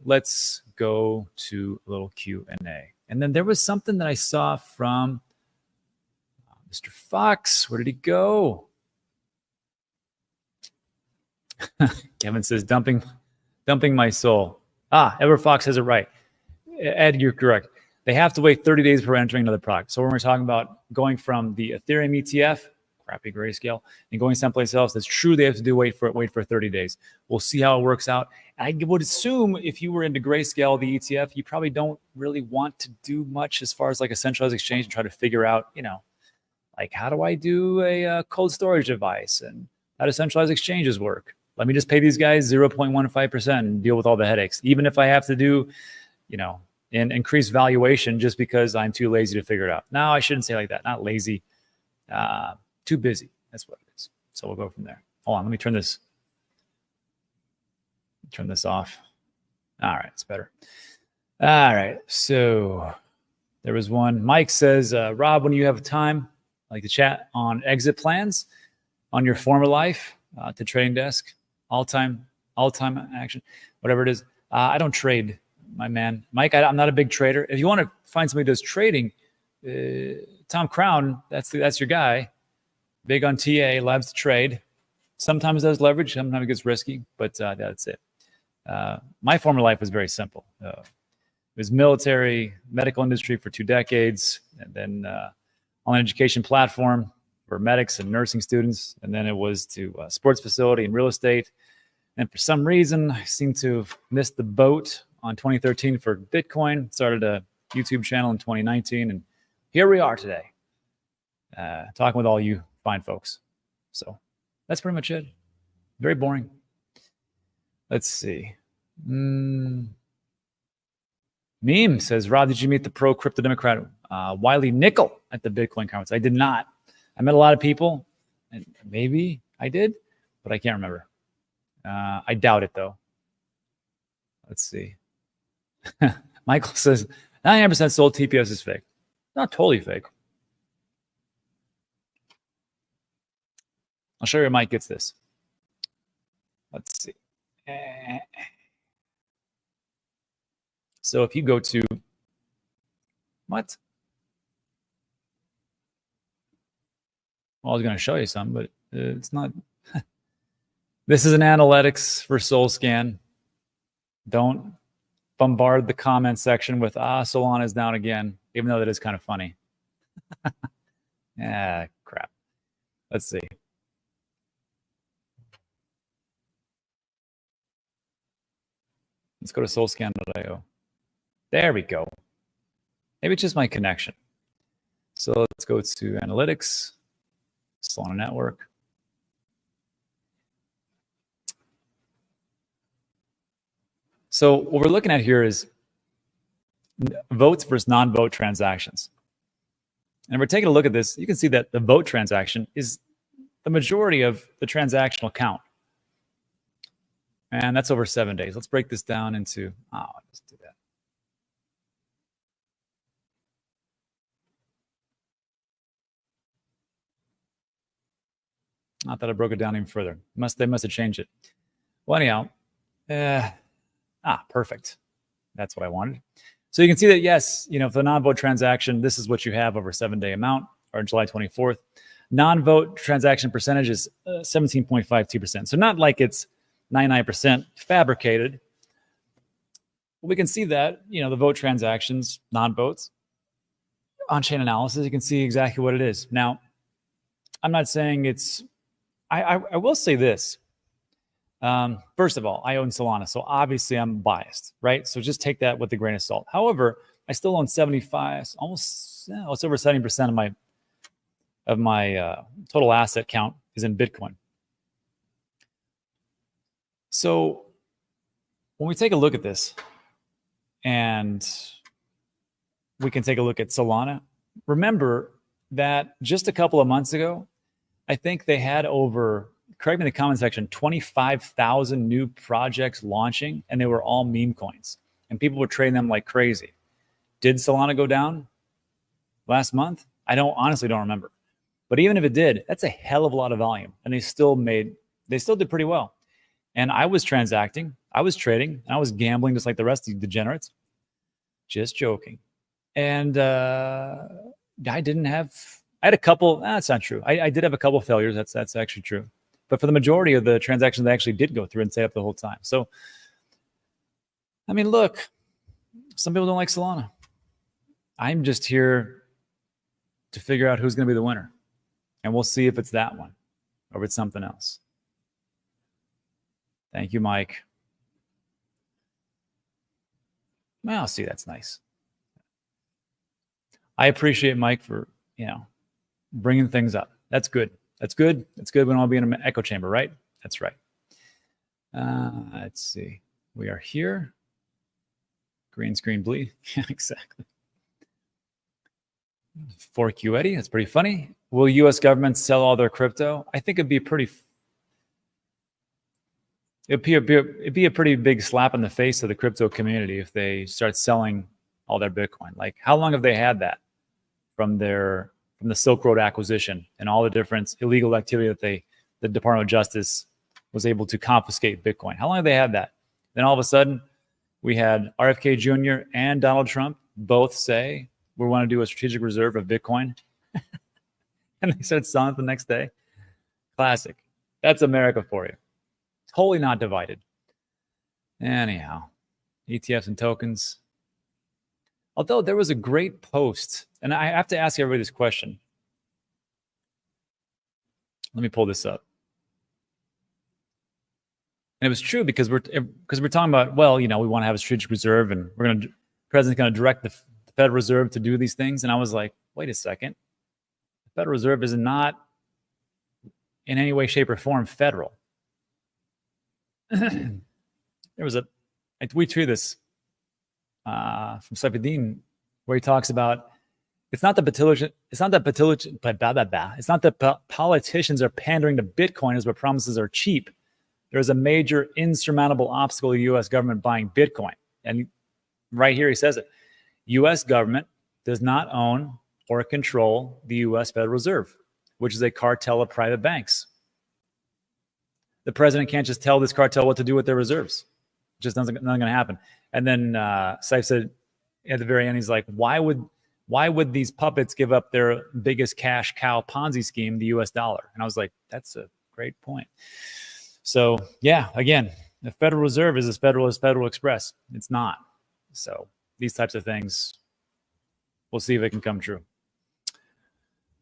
let's go to a little Q&A. And then there was something that I saw from Mr. Fox. Where did he go? Kevin says, dumping my soul. Ever Fox has it right. Ed, you're correct. They have to wait 30 days before entering another product. So when we're talking about going from the Ethereum ETF, crappy grayscale, and going someplace else, that's true. They have to wait for 30 days. We'll see how it works out. I would assume if you were into grayscale, the ETF, you probably don't really want to do much as far as like a centralized exchange and try to figure out, like how do I do a cold storage device and how do centralized exchanges work? Let me just pay these guys 0.15% and deal with all the headaches, even if I have to do, an increased valuation just because I'm too lazy to figure it out. No, I shouldn't say like that. Not lazy, too busy. That's what it is. So we'll go from there. Hold on, let me turn this off. All right, it's better. All right, so there was one. Mike says, Rob, when you have time, I'd like to chat on exit plans on your former life to trading desk, all-time action, whatever it is. I don't trade, my man. Mike, I'm not a big trader. If you want to find somebody who does trading, Tom Crown, that's your guy. Big on TA, loves to trade. Sometimes does leverage, sometimes it gets risky, but that's it. My former life was very simple. It was military, medical industry for 2 decades, and then online education platform for medics and nursing students. And then it was to a sports facility and real estate. And for some reason, I seem to have missed the boat on 2013 for Bitcoin. Started a YouTube channel in 2019. And here we are today, talking with all you fine folks. So that's pretty much it. Very boring. Let's see. Meme says, Rob, did you meet the pro crypto Democrat Wiley Nickel at the Bitcoin conference? I did not. I met a lot of people, and maybe I did, but I can't remember. I doubt it, though. Let's see. Michael says, 99% sold TPS is fake. Not totally fake. I'll show you where Mike gets this. Let's see. So if you go to what? Well, I was going to show you some, but it's not. This is an analytics for SolScan. Don't bombard the comment section with Solana is down again, even though that is kind of funny. Crap. Let's see. Let's go to solscan.io. There we go. Maybe it's just my connection. So let's go to analytics, Solana network. So what we're looking at here is votes versus non-vote transactions. And we're taking a look at this. You can see that the vote transaction is the majority of the transactional count. And that's over 7 days. Let's break this down into, let's do that. Not that I broke it down even further. They must have changed it. Well, anyhow, perfect. That's what I wanted. So you can see that, yes, for the non-vote transaction, this is what you have over 7-day amount, or July 24th. Non-vote transaction percentage is 17.52%. So not like it's 99% fabricated. We can see that, the vote transactions, non-votes, on-chain analysis, you can see exactly what it is. Now, I'm not saying it's, I will say this. First of all, I own Solana, so obviously I'm biased, right? So just take that with a grain of salt. However, I still own 75, it's over 70% of my total asset count is in Bitcoin. So when we take a look at this, and we can take a look at Solana, remember that just a couple of months ago, I think they had over, correct me in the comment section, 25,000 new projects launching, and they were all meme coins. And people were trading them like crazy. Did Solana go down last month? I honestly don't remember. But even if it did, that's a hell of a lot of volume. And they still did pretty well. And I was transacting I was trading. I was gambling just like the rest of you degenerates. Just joking. And I didn't have, I had a couple, that's not true. I did have a couple failures. That's actually true. But for the majority of the transactions, I actually did go through and stay up the whole time. So, I mean, look, some people don't like Solana. I'm just here to figure out who's going to be the winner. And we'll see if it's that one or if it's something else. Thank you, Mike. Well, see, that's nice. I appreciate Mike for, bringing things up. That's good. That's good. That's good. We don't want to be in an echo chamber, right? That's right. Let's see. We are here. Green screen bleed. Yeah, exactly. For QED, that's pretty funny. Will U.S. government sell all their crypto? I think it'd be a pretty big slap in the face of the crypto community if they start selling all their Bitcoin. Like, how long have they had that from the Silk Road acquisition and all the different illegal activity that the Department of Justice was able to confiscate Bitcoin? How long have they had that? Then all of a sudden, we had RFK Jr. and Donald Trump both say, we want to do a strategic reserve of Bitcoin. And they started selling it the next day. Classic. That's America for you. Totally not divided. Anyhow, ETFs and tokens. Although there was a great post, and I have to ask everybody this question. Let me pull this up. And it was true because we're talking about, well, we want to have a strategic reserve, and the president's going to direct the Federal Reserve to do these things. And I was like, wait a second. The Federal Reserve is not in any way, shape, or form federal. We tweeted this from Saifuddin, where he talks about it's not the politicians are pandering to Bitcoin as what promises are cheap. There is a major insurmountable obstacle to the U.S. government buying Bitcoin. And right here he says it. U.S. government does not own or control the U.S. Federal Reserve, which is a cartel of private banks. The president can't just tell this cartel what to do with their reserves. Just nothing going to happen. And then Saif said at the very end, he's like, why would these puppets give up their biggest cash cow Ponzi scheme, the U.S. dollar? And I was like, that's a great point. So yeah, again, the Federal Reserve is as federal as Federal Express. It's not. So these types of things, we'll see if it can come true.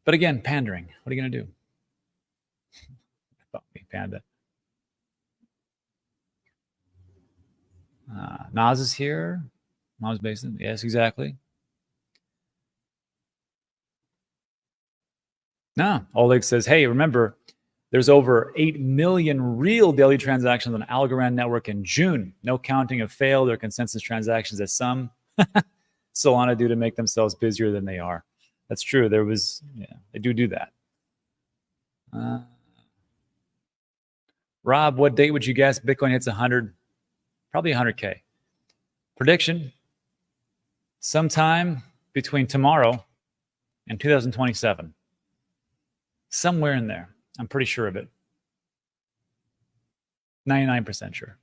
But again, pandering. What are you going to do? Fuck me, panda. Nas is here. Mom's Basin. Yes, exactly. No, Oleg says, hey, remember, there's over 8 million real daily transactions on Algorand network in June. No counting of failed or consensus transactions as some Solana do to make themselves busier than they are. That's true. They do that. Rob, what date would you guess Bitcoin hits 100? Probably 100K. Prediction, sometime between tomorrow and 2027. Somewhere in there. I'm pretty sure of it. 99% sure.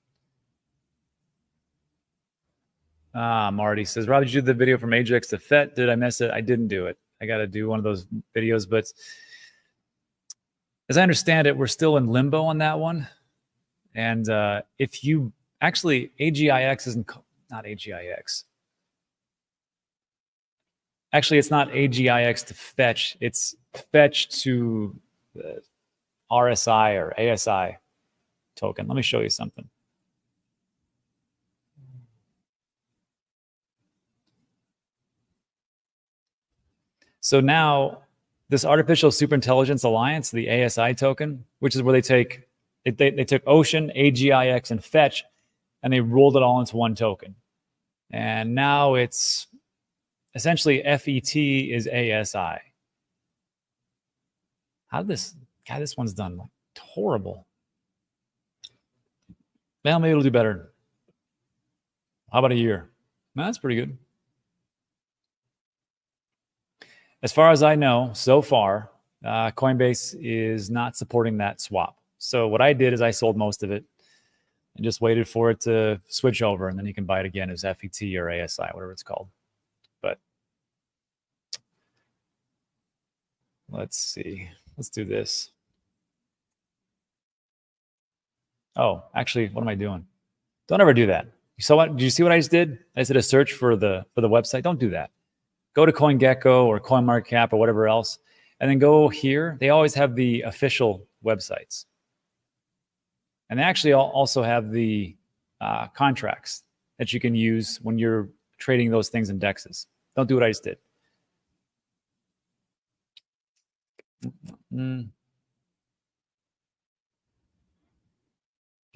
Marty says, Rob, did you do the video from Ajax to FET? Did I miss it? I didn't do it. I got to do one of those videos. But as I understand it, we're still in limbo on that one. And if you actually, AGIX isn't not AGIX. Actually, it's not AGIX to fetch. It's fetch to the RSI or ASI token. Let me show you something. So now this Artificial Superintelligence Alliance, the ASI token, which is where they took Ocean, AGIX, and Fetch, and they rolled it all into one token. And now it's essentially FET is ASI. How did this one's done like horrible. Well, maybe it'll do better. How about a year? No, that's pretty good. As far as I know, so far, Coinbase is not supporting that swap. So what I did is I sold most of it. and just waited for it to switch over, and then you can buy it again as FET or ASI, whatever it's called. But let's see. Let's do this. Oh, actually, what am I doing? Don't ever do that. You saw what? Did you see what I just did? I just did a search for the website. Don't do that. Go to CoinGecko or CoinMarketCap or whatever else, and then go here. They always have the official websites, and they actually also have the contracts that you can use when you're trading those things in DEXs. Don't do what I just did. You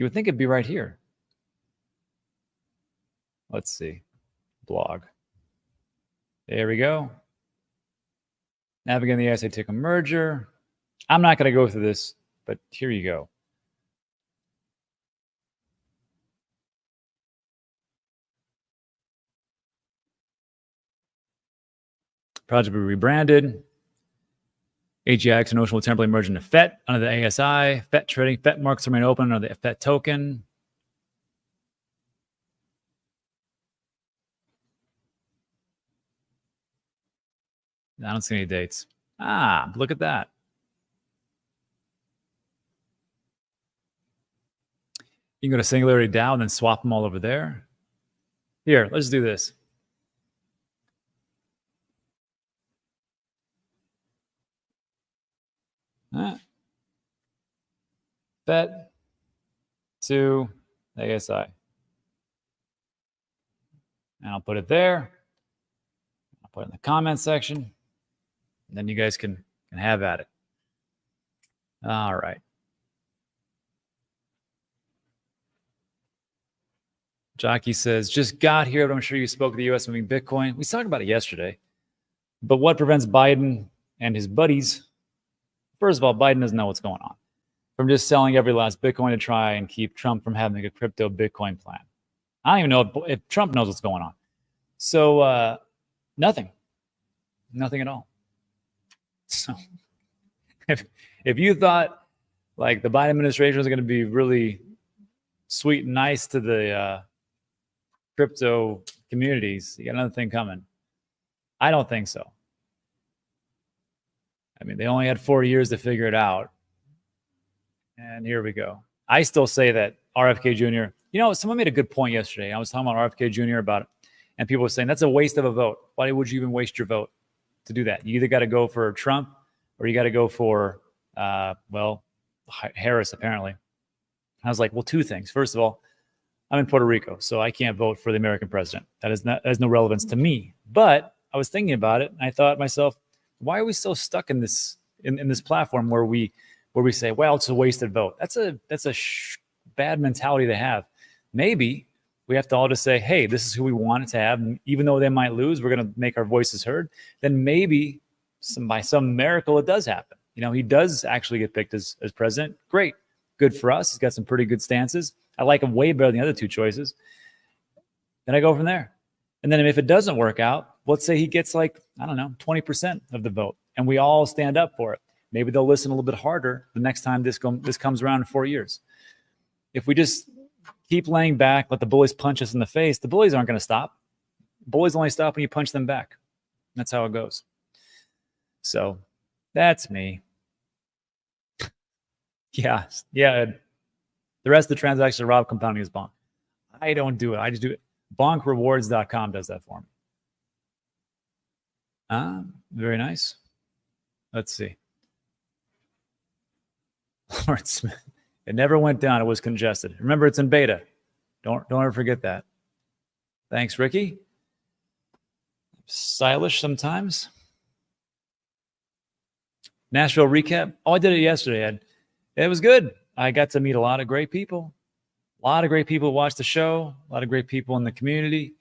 would think it'd be right here. Let's see. Blog. There we go. Navigating the ASI ticker merger. I'm not going to go through this, but here you go. Project will be rebranded. AGX and Ocean will temporarily merge into FET under the ASI. FET trading, FET markets remain open under the FET token. I don't see any dates. Look at that. You can go to Singularity DAO and then swap them all over there. Here, let's do this. FET to ASI. And I'll put it there. I'll put it in the comment section. And then you guys can have at it. All right. Jockey says, just got here, but I'm sure you spoke of the U.S. moving Bitcoin. We talked about it yesterday. But what prevents Biden and his buddies? First of all, Biden doesn't know what's going on. From just selling every last Bitcoin to try and keep Trump from having a crypto Bitcoin plan. I don't even know if Trump knows what's going on. So nothing at all. So if you thought like the Biden administration was going to be really sweet and nice to the crypto communities, you got another thing coming. I don't think so. I mean, they only had 4 years to figure it out. And here we go. I still say that RFK Jr., someone made a good point yesterday. I was talking about RFK Jr. about it, and people were saying that's a waste of a vote. Why would you even waste your vote to do that? You either got to go for Trump or you got to go for, Harris, apparently. I was like, well, two things. First of all, I'm in Puerto Rico, so I can't vote for the American president. That has no relevance to me. But I was thinking about it, and I thought to myself, why are we so stuck in this platform where we say, well, it's a wasted vote? That's a bad mentality to have. Maybe we have to all just say, hey, this is who we want it to have. And even though they might lose, we're going to make our voices heard. Then maybe by some miracle, it does happen. He does actually get picked as president. Great. Good for us. He's got some pretty good stances. I like him way better than the other two choices. Then I go from there. And then if it doesn't work out, let's say he gets 20% of the vote, and we all stand up for it. Maybe they'll listen a little bit harder the next time this comes around in 4 years. If we just keep laying back, let the bullies punch us in the face, the bullies aren't going to stop. Bullies only stop when you punch them back. That's how it goes. So that's me. Yeah. The rest of the transactions are Rob compounding his bonk. I don't do it. I just do it. Bonkrewards.com does that for me. Very nice. Let's see. Lawrence Smith. It never went down. It was congested. Remember, it's in beta. Don't ever forget that. Thanks, Ricky. Stylish sometimes. Nashville recap. Oh, I did it yesterday, Ed. It was good. I got to meet a lot of great people. A lot of great people who watched the show. A lot of great people in the community.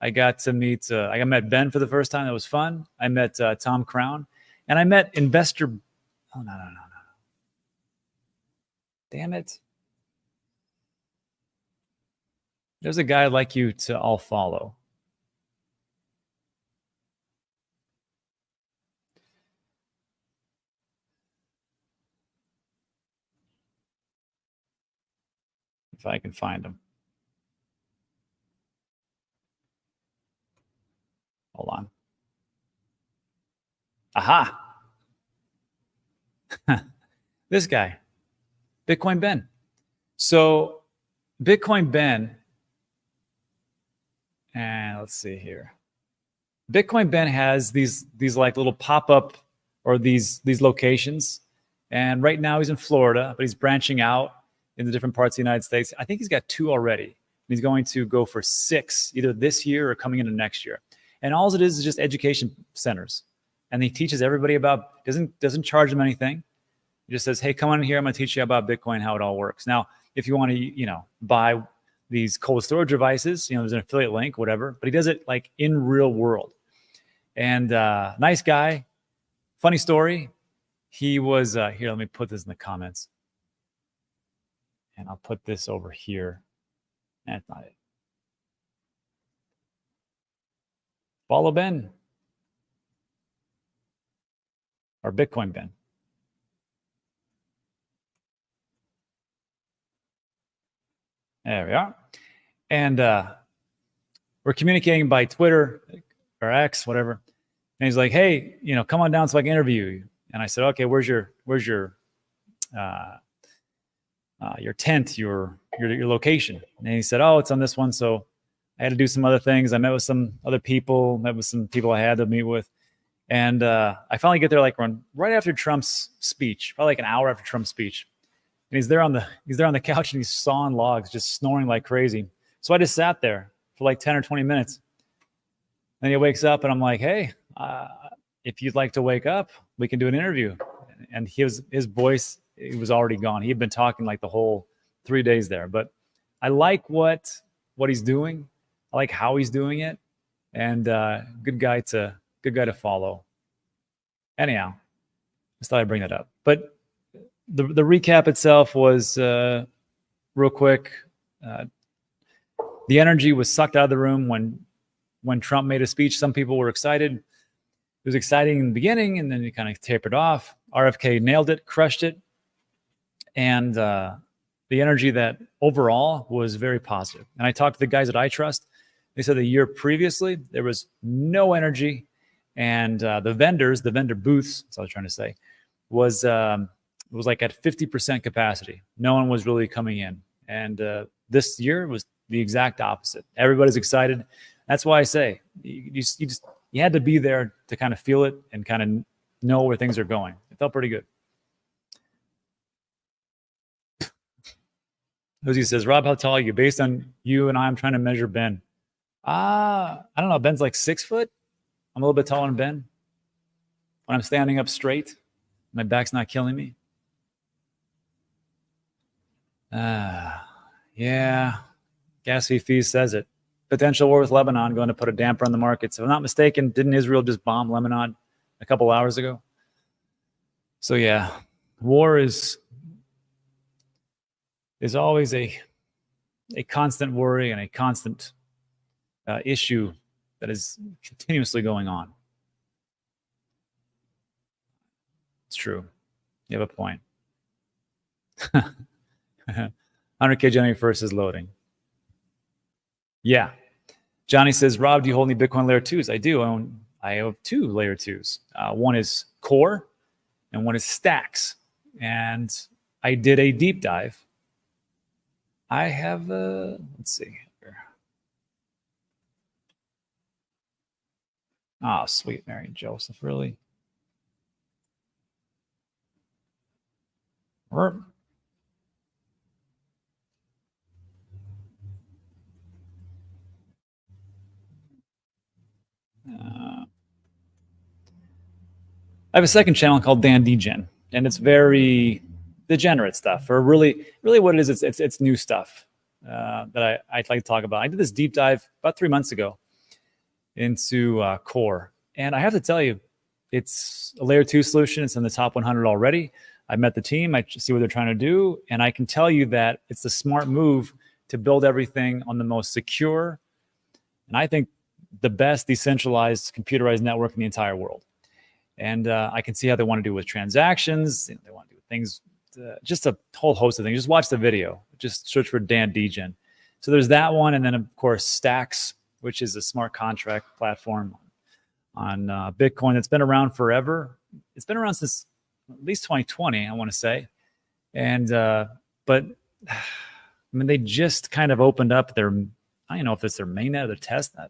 I got to meet, I met Ben for the first time. That was fun. I met Tom Crown. And I met investor. Oh, no. Damn it. There's a guy I'd like you to all follow. if I can find them. Hold on. Aha. This guy, Bitcoin Ben. So Bitcoin Ben, and let's see here. Bitcoin Ben has these like little pop-up or these locations. And right now he's in Florida, but he's branching out in the different parts of the United States. I think he's got 2 already. He's going to go for 6 either this year or coming into next year. And all it is just education centers. And he teaches everybody about, doesn't charge them anything. He just says, hey, come on in here. I'm going to teach you about Bitcoin, how it all works. Now, if you want to, buy these cold storage devices, there's an affiliate link, whatever. But he does it like in real world. And nice guy. Funny story. He was, here, let me put this in the comments. And I'll put this over here. That's not it. Follow Ben. Or Bitcoin Ben. There we are. And we're communicating by Twitter or X, whatever. And he's like, hey, come on down so I can interview you. And I said, okay, where's your tent, your location? And he said, oh, it's on this one. So I had to do some other things. I met with some other people, met with some people I had to meet with. And I finally get there like right after Trump's speech, probably like an hour after Trump's speech. And he's there on the couch and he's sawing logs, just snoring like crazy. So I just sat there for like 10 or 20 minutes. Then he wakes up and I'm like, hey, if you'd like to wake up, we can do an interview. And his voice, it was already gone. He had been talking like the whole 3 days there. But I like what he's doing. I like how he's doing it. And good guy to follow. Anyhow, just thought I'd bring that up. But the recap itself was real quick. The energy was sucked out of the room when Trump made a speech. Some people were excited. It was exciting in the beginning, and then it kind of tapered off. RFK nailed it, crushed it. And the energy that overall was very positive. And I talked to the guys that I trust. They said the year previously, there was no energy. And the vendor booths, that's what I was trying to say, was like at 50% capacity. No one was really coming in. And this year was the exact opposite. Everybody's excited. That's why I say you had to be there to kind of feel it and kind of know where things are going. It felt pretty good. Lucy says, Rob, how tall are you? Based on you and I'm trying to measure Ben. I don't know. Ben's like 6 foot. I'm a little bit taller than Ben. When I'm standing up straight, my back's not killing me. Yeah. Gas fee fees says it. Potential war with Lebanon going to put a damper on the market. So if I'm not mistaken, didn't Israel just bomb Lebanon a couple hours ago? So yeah, war is always a constant worry and a constant issue that is continuously going on. It's true. You have a point. 100K January 1st is loading. Yeah. Johnny says, Rob, do you hold any Bitcoin layer 2s? I do. I have 2 layer 2s. One is core and one is stacks. And I did a deep dive. I have, let's see here. Oh, sweet Mary Joseph, really? I have a second channel called Dan Degen, and it's very degenerate stuff, or really what it is, it's new stuff that I'd like to talk about. I did this deep dive about 3 months ago into core, and I have to tell you, it's a layer 2 solution. It's in the top 100 already. I met the team. I see what they're trying to do, and I can tell you that it's the smart move to build everything on the most secure, and I think the best decentralized computerized network in the entire world. And I can see how they want to do with transactions. They want to do things, just a whole host of things. Just watch the video. Just search for Dan Degen. So there's that one. And then, of course, Stacks, which is a smart contract platform on Bitcoin that's been around forever. It's been around since at least 2020, I want to say. And, but I mean, they just kind of opened up their, I don't know if it's their mainnet or their testnet.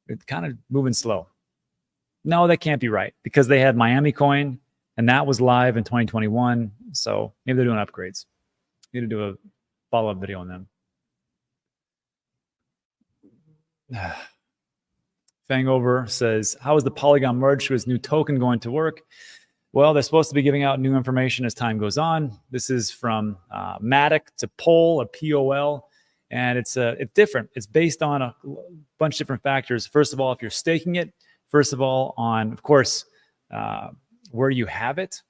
It's kind of moving slow. No, that can't be right because they had Miami Coin and that was live in 2021. So maybe they're doing upgrades. Need to do a follow-up video on them. Fangover says, how is the Polygon merge to his new token going to work? Well, they're supposed to be giving out new information as time goes on. This is from Matic to Pol, or POL, and it's different. It's based on a bunch of different factors. First of all, if you're staking it, first of all, on, of course, where you have it,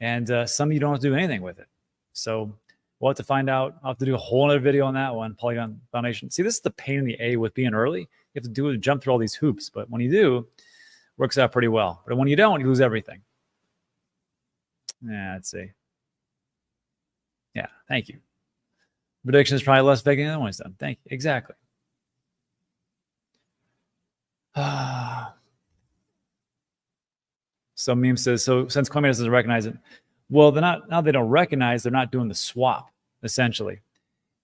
and some you don't have to do anything with it. So we'll have to find out. I'll have to do a whole other video on that one, Polygon Foundation. See, this is the pain in the A with being early. You have to jump through all these hoops, but when you do, it works out pretty well. But when you don't, you lose everything. Yeah, let's see. Yeah, thank you. Prediction is probably less vague than the other one's done. Thank you. Exactly. So meme says, so since Coinbase doesn't recognize it, well, they're not, now they don't recognize, they're not doing the swap, essentially.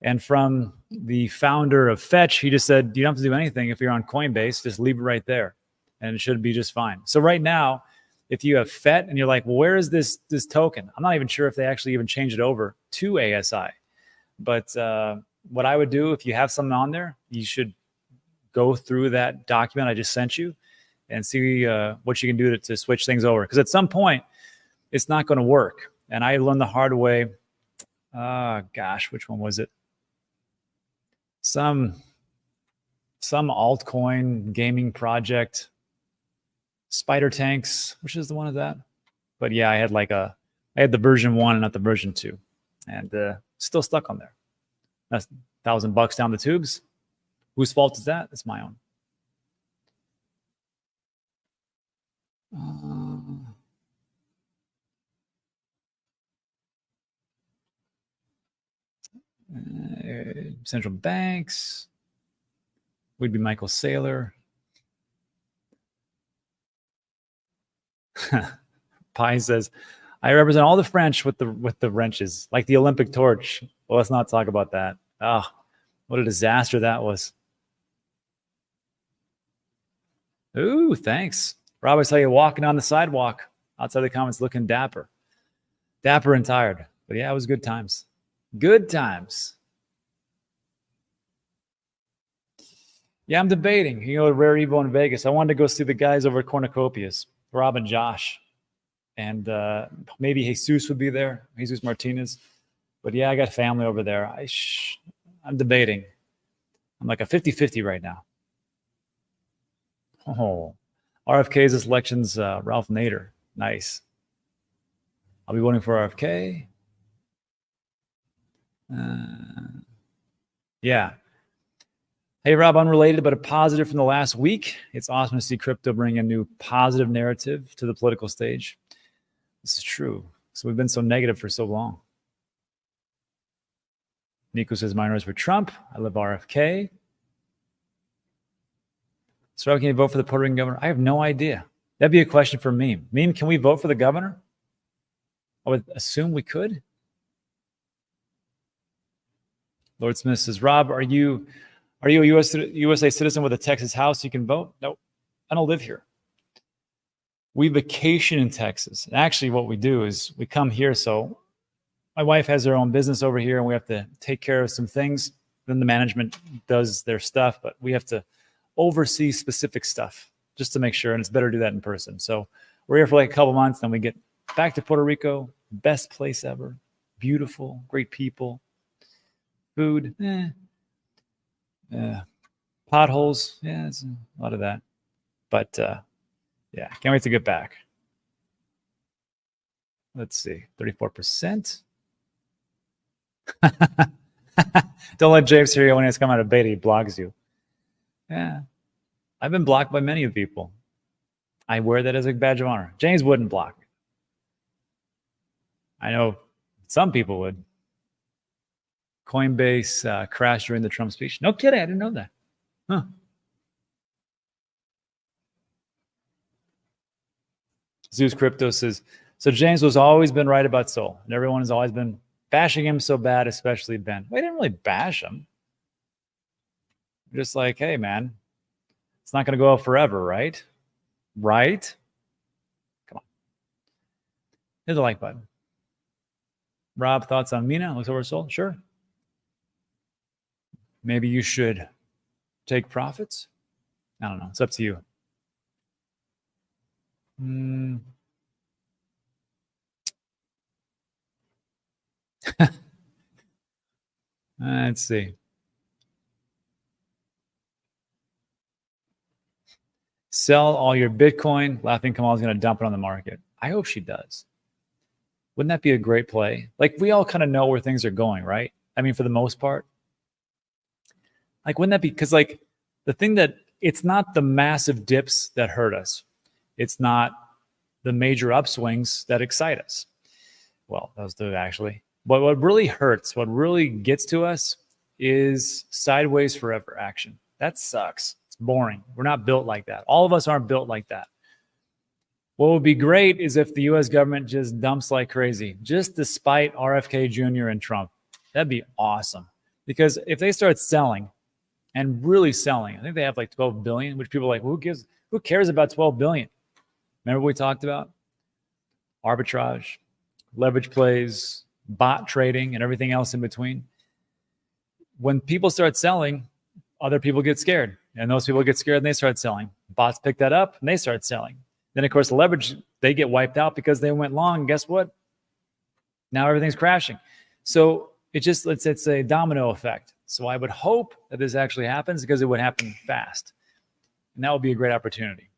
And from the founder of Fetch, he just said, you don't have to do anything if you're on Coinbase, just leave it right there. And it should be just fine. So right now, if you have FET and you're like, well, where is this token? I'm not even sure if they actually even changed it over to ASI. But what I would do if you have something on there, you should go through that document I just sent you and see what you can do to switch things over. Because at some point, it's not going to work. And I learned the hard way. Gosh, which one was it? Some altcoin gaming project. Spider Tanks, which is the one of that. But yeah, I had the version 1 and not the version 2. And still stuck on there. That's $1,000 down the tubes. Whose fault is that? It's my own. Central banks. Would be Michael Saylor. Pi says, I represent all the French with the wrenches, like the Olympic torch. Well, let's not talk about that. Oh, what a disaster that was. Ooh, thanks. Rob, I saw you walking on the sidewalk outside the comments looking dapper. Dapper and tired. But yeah, it was good times. Good times. Yeah, I'm debating. You know, Rare Evo in Vegas. I wanted to go see the guys over at Cornucopias, Rob and Josh. And maybe Jesus would be there, Jesus Martinez. But yeah, I got family over there. I'm debating. I'm like a 50-50 right now. Oh, RFK's this election's Ralph Nader. Nice. I'll be voting for RFK. Yeah. Hey, Rob, unrelated, but a positive from the last week. It's awesome to see crypto bring a new positive narrative to the political stage. This is true. So we've been so negative for so long. Nico says, minorities for Trump. I love RFK. So can you vote for the Puerto Rican governor? I have no idea. That'd be a question for Meme. Meme, can we vote for the governor? I would assume we could. Lord Smith says, Rob, are you a USA citizen with a Texas house you can vote? Nope. I don't live here. We vacation in Texas. And actually, what we do is we come here. So my wife has her own business over here, and we have to take care of some things. Then the management does their stuff, but we have to oversee specific stuff just to make sure. And it's better to do that in person. So we're here for like a couple months. Then we get back to Puerto Rico. Best place ever. Beautiful, great people. Food, potholes, yeah, it's a lot of that. But yeah, can't wait to get back. Let's see, 34%. Don't let James hear you when he's come out of beta. He blogs you. Yeah, I've been blocked by many of people. I wear that as a badge of honor. James wouldn't block me. I know some people would. Coinbase crashed during the Trump speech. No kidding. I didn't know that. Huh. Zeus Crypto says, so James was always been right about Sol, and everyone has always been bashing him so bad, especially Ben. We didn't really bash him. We're just like, hey, man, it's not going to go up forever, right? Right? Come on. Hit the like button. Rob, thoughts on Mina? Looks over Sol? Sure. Maybe you should take profits? I don't know. It's up to you. Let's see. Sell all your Bitcoin. Laughing Kamal's going to dump it on the market. I hope she does. Wouldn't that be a great play? Like, we all kind of know where things are going, right? I mean, for the most part. Like, wouldn't that be? Because, like, the thing that it's not the massive dips that hurt us. It's not the major upswings that excite us. Well, those do actually. But what really hurts, what really gets to us is sideways forever action. That sucks. It's boring. We're not built like that. All of us aren't built like that. What would be great is if the U.S. government just dumps like crazy, just despite RFK Jr. and Trump. That'd be awesome. Because if they start selling and really selling, I think they have like 12 billion, which people are like, who cares about 12 billion? Remember what we talked about? Arbitrage, leverage plays, bot trading, and everything else in between. When people start selling, other people get scared. And those people get scared and they start selling. Bots pick that up and they start selling. Then, of course, the leverage, they get wiped out because they went long. And guess what? Now everything's crashing. So it's a domino effect. So I would hope that this actually happens because it would happen fast. And that would be a great opportunity.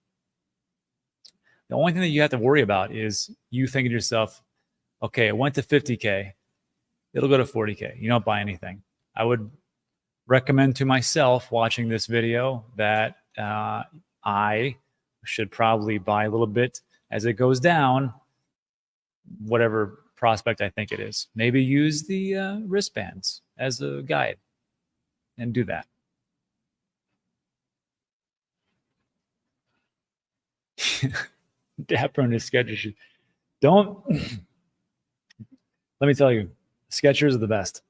The only thing that you have to worry about is you thinking to yourself, okay, it went to 50K. It'll go to 40K. You don't buy anything. I would recommend to myself watching this video that I should probably buy a little bit as it goes down, whatever prospect I think it is. Maybe use the wristbands as a guide and do that. Dapper and his Skechers. Don't. Let me tell you, Skechers are the best.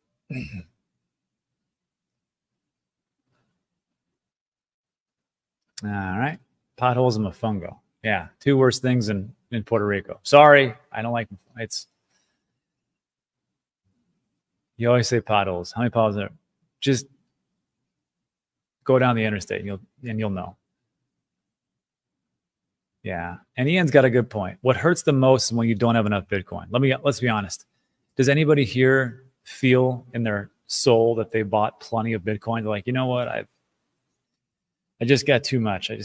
All right. Potholes and mofongo. Yeah. Two worst things in Puerto Rico. Sorry. I don't like it's. You always say potholes. How many potholes are there? Just go down the interstate and you'll know. Yeah. And Ian's got a good point. What hurts the most is when you don't have enough Bitcoin. Let's be honest. Does anybody here feel in their soul that they bought plenty of Bitcoin? They're like, you know what? I just got too much. I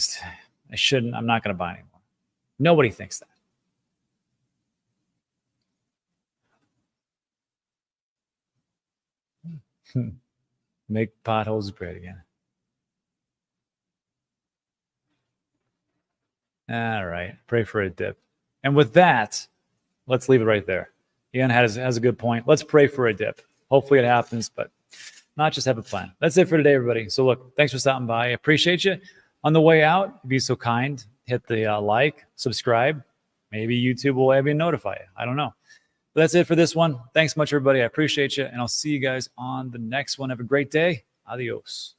shouldn't. I'm not going to buy anymore. Nobody thinks that. Make potholes great again. All right. Pray for a dip. And with that, let's leave it right there. Ian has a good point. Let's pray for a dip. Hopefully it happens, but not just have a plan. That's it for today, everybody. So look, thanks for stopping by. I appreciate you. On the way out, be so kind, hit the like, subscribe. Maybe YouTube will have you notify you. I don't know. But that's it for this one. Thanks much, everybody. I appreciate you, and I'll see you guys on the next one. Have a great day. Adios.